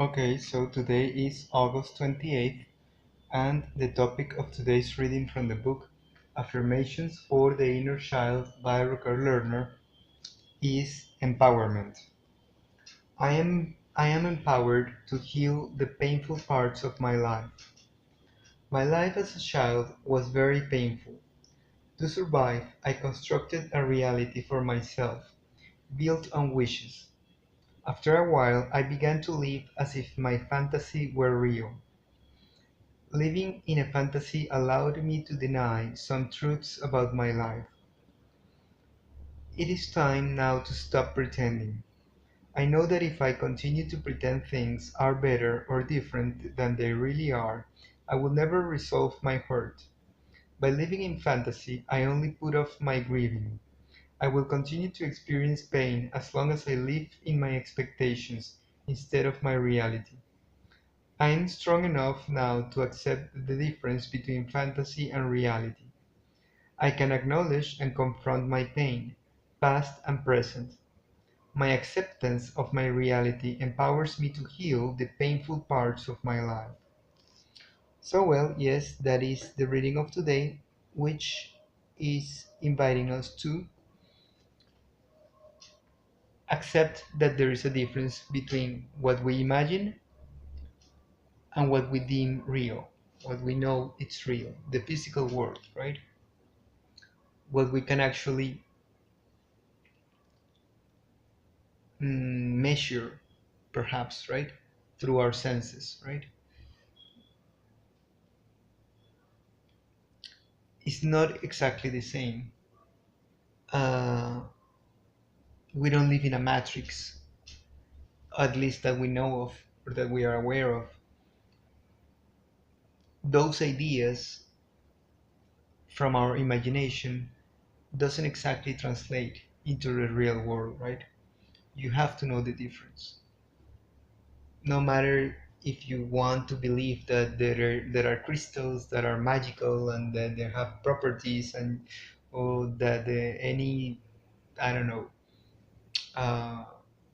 Okay, so today is August 28th, and the topic of today's reading from the book Affirmations for the Inner Child by Rocker Lerner is empowerment. I am empowered to heal the painful parts of my life. My life as a child was very painful. To survive, I constructed a reality for myself, built on wishes. After a while, I began to live as if my fantasy were real. Living in a fantasy allowed me to deny some truths about my life. It is time now to stop pretending. I know that if I continue to pretend things are better or different than they really are, I will never resolve my hurt. By living in fantasy, I only put off my grieving. I will continue to experience pain as long as I live in my expectations instead of my reality. I am strong enough now to accept the difference between fantasy and reality. I can acknowledge and confront my pain, past and present. My acceptance of my reality empowers me to heal the painful parts of my life. So, well, yes, that is the reading of today, which is inviting us to accept that there is a difference between what we imagine and what we deem real, what we know it's real, the physical world, right? What we can actually measure, perhaps, right? Through our senses, right? It's not exactly the same. Uh, we don't live in a matrix, at least that we know of or that we are aware of. Those ideas from our imagination doesn't exactly translate into the real world, right? You have to know the difference. No matter if you want to believe that there are crystals that are magical and that they have properties and or that any I don't know uh,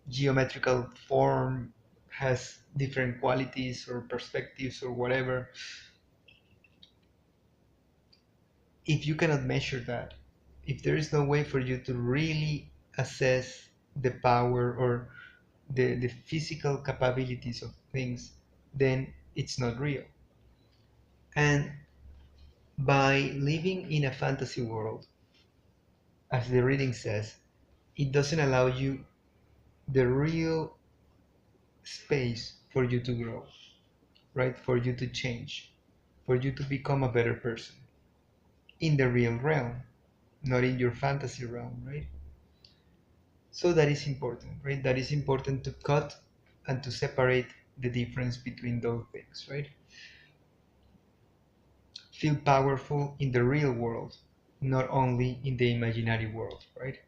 geometrical form has different qualities or perspectives or whatever. If you cannot measure that, if there is no way for you to really assess the power or the physical capabilities of things, then it's not real. And by living in a fantasy world, as the reading says, it doesn't allow you the real space for you to grow, right? For you to change, for you to become a better person in the real realm, not in your fantasy realm, right? So that is important, right? That is important to cut and to separate the difference between those things, right? Feel powerful in the real world, not only in the imaginary world, right?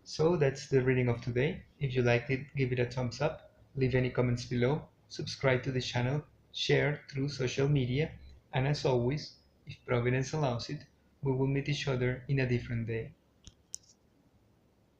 So that's the reading of today. If you liked it, give it a thumbs up, leave any comments below, subscribe to the channel, share through social media, and as always, if Providence allows it, we will meet each other in a different day.